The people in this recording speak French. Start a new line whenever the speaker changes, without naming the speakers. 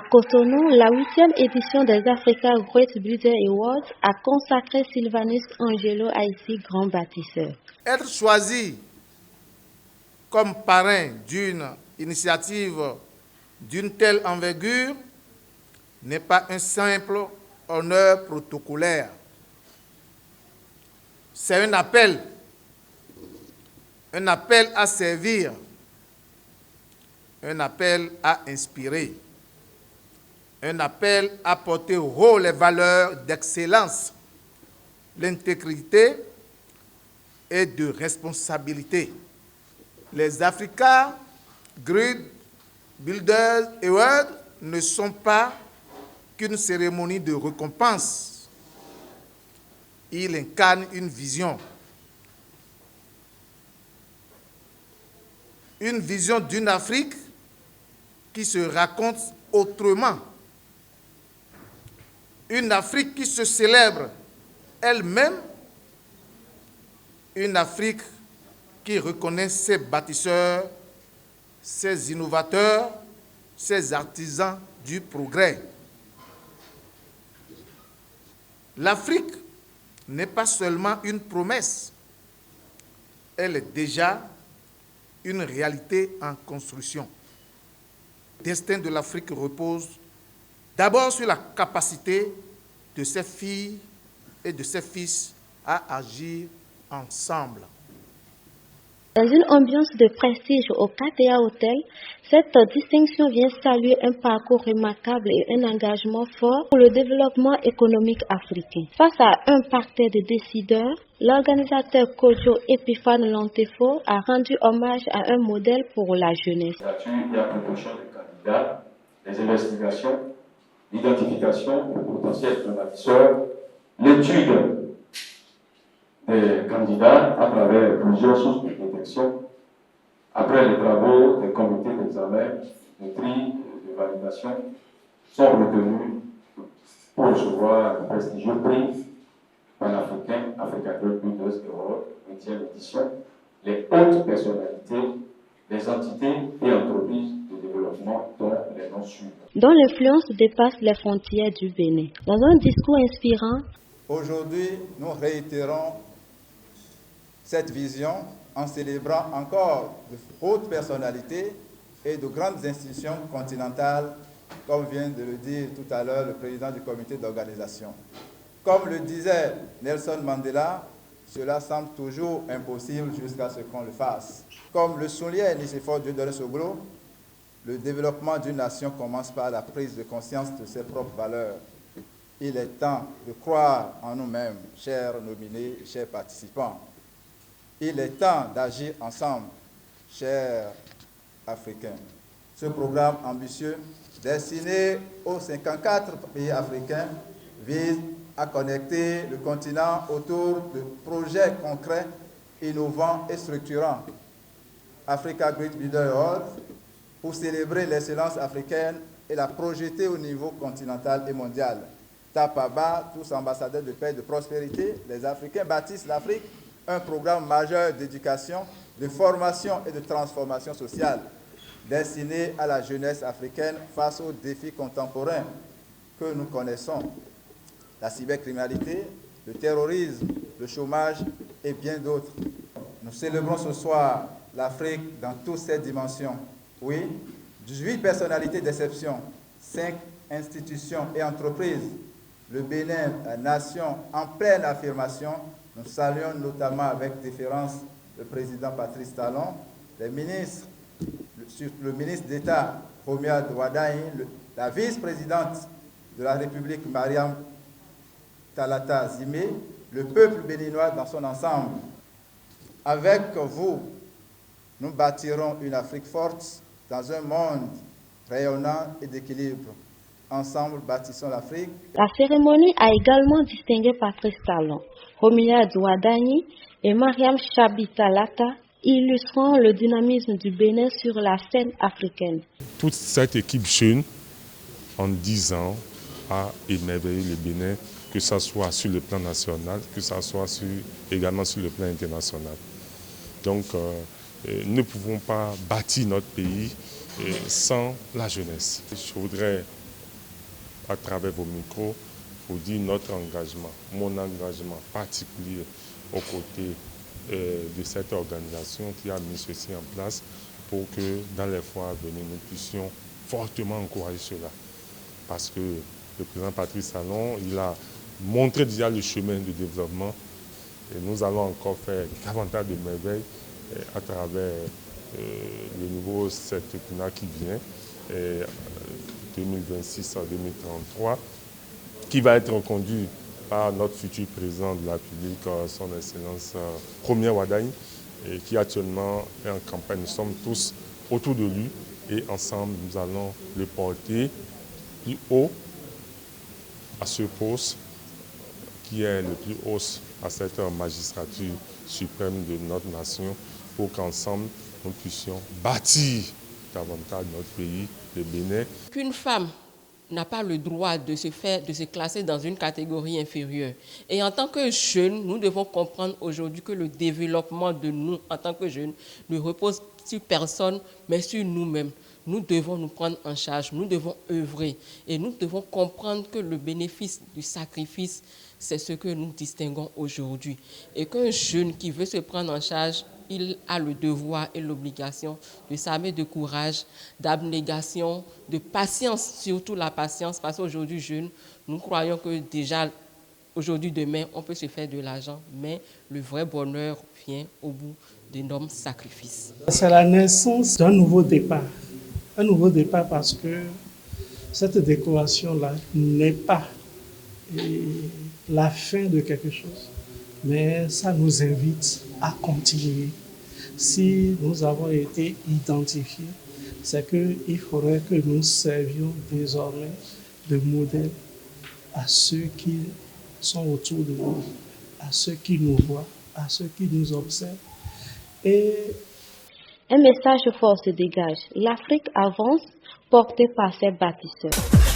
Cotonou, la 8e édition des Africa Great Builder Awards a consacré Sylvanus Angelo Haïti, grand bâtisseur.
Être choisi comme parrain d'une initiative d'une telle envergure n'est pas un simple honneur protocolaire. C'est un appel à servir, un appel à inspirer, un appel à porter haut les valeurs d'excellence, l'intégrité et de responsabilité. Les Africa Great Builders Awards ne sont pas qu'une cérémonie de récompense. Ils incarnent une vision d'une Afrique qui se raconte autrement, une Afrique qui se célèbre elle-même, une Afrique qui reconnaît ses bâtisseurs, ses innovateurs, ses artisans du progrès. L'Afrique n'est pas seulement une promesse, elle est déjà une réalité en construction. Le destin de l'Afrique repose d'abord sur la capacité de ses filles et de ses fils à agir ensemble.
Dans une ambiance de prestige au KTA Hotel, cette distinction vient saluer un parcours remarquable et un engagement fort pour le développement économique africain. Face à un parterre de décideurs, l'organisateur Kojo Epiphane Lantefo a rendu hommage à un modèle pour la jeunesse.
Il y a proposition des candidats, les investigations, l'identification des potentiels bâtisseurs, l'étude des candidats à travers plusieurs sources de détection, après les travaux des comités d'examen, de tri et de validation, sont retenus pour recevoir le prestigieux prix panafricain Africa Great Builders Award, 8e édition, les hautes personnalités, les entités et entreprises de développement dont les noms suivent.
Dont l'influence dépasse les frontières du Bénin. Dans un discours inspirant,
aujourd'hui, nous réitérons cette vision en célébrant encore de hautes personnalités et de grandes institutions continentales, comme vient de le dire tout à l'heure le président du comité d'organisation. Comme le disait Nelson Mandela, cela semble toujours impossible jusqu'à ce qu'on le fasse. Comme le soulignait Nicéphore Dieudonné Soglo, le développement d'une nation commence par la prise de conscience de ses propres valeurs. Il est temps de croire en nous-mêmes, chers nominés, chers participants. Il est temps d'agir ensemble, chers Africains. Ce programme ambitieux, destiné aux 54 pays africains, vise à connecter le continent autour de projets concrets, innovants et structurants. Africa Great Builder Award, pour célébrer l'excellence africaine et la projeter au niveau continental et mondial. Tapaba, tous ambassadeurs de paix et de prospérité, les Africains bâtissent l'Afrique, un programme majeur d'éducation, de formation et de transformation sociale destiné à la jeunesse africaine face aux défis contemporains que nous connaissons. La cybercriminalité, le terrorisme, le chômage et bien d'autres. Nous célébrons ce soir l'Afrique dans toutes ses dimensions. Oui, 18 personnalités d'exception, 5 institutions et entreprises. Le Bénin, la nation en pleine affirmation. Nous saluons notamment avec déférence le président Patrice Talon, les ministres, le ministre d'État Romia Douadaï, la vice-présidente de la République Mariam Talata Zimé, le peuple béninois dans son ensemble. Avec vous, nous bâtirons une Afrique forte dans un monde rayonnant et d'équilibre. Ensemble, bâtissons l'Afrique.
La cérémonie a également distingué Patrice Talon, Romia Douadaï et Mariam Chabitalata, illustrant le dynamisme du Bénin sur la scène africaine.
Toute cette équipe jeune, en 10 ans, a émerveillé le Bénin, que ce soit sur le plan national, que ce soit également sur le plan international. Donc, nous ne pouvons pas bâtir notre pays sans la jeunesse. Je voudrais à travers vos micros pour dire notre engagement, mon engagement particulier aux côtés de cette organisation qui a mis ceci en place pour que dans les fois à venir, nous puissions fortement encourager cela. Parce que le président Patrice Talon, il a montré déjà le chemin du développement et nous allons encore faire davantage de merveilles à travers le nouveau septennat qui vient, 2026 à 2033, qui va être conduit par notre futur président de la République, son Excellence Premier Wadaï, qui actuellement est en campagne. Nous sommes tous autour de lui et ensemble nous allons le porter plus haut à ce poste qui est le plus haut à cette magistrature suprême de notre nation pour qu'ensemble nous puissions bâtir davantage notre pays, le Bénin.
Qu'une femme n'a pas le droit de se classer dans une catégorie inférieure. Et en tant que jeunes, nous devons comprendre aujourd'hui que le développement de nous, en tant que jeunes, ne repose sur personne, mais sur nous-mêmes. Nous devons nous prendre en charge, nous devons œuvrer. Et nous devons comprendre que le bénéfice du sacrifice, c'est ce que nous distinguons aujourd'hui. Et qu'un jeune qui veut se prendre en charge, il a le devoir et l'obligation de s'armer de courage, d'abnégation, de patience, surtout la patience, parce qu'aujourd'hui, jeunes, nous croyons que déjà, aujourd'hui, demain, on peut se faire de l'argent, mais le vrai bonheur vient au bout d'énormes sacrifices.
C'est la naissance d'un nouveau départ. Un nouveau départ parce que cette décoration-là n'est pas la fin de quelque chose, mais ça nous invite à continuer. Si nous avons été identifiés, c'est qu'il faudrait que nous servions désormais de modèle à ceux qui sont autour de nous, à ceux qui nous voient, à ceux qui nous observent. Et
un message fort se dégage. L'Afrique avance, portée par ses bâtisseurs.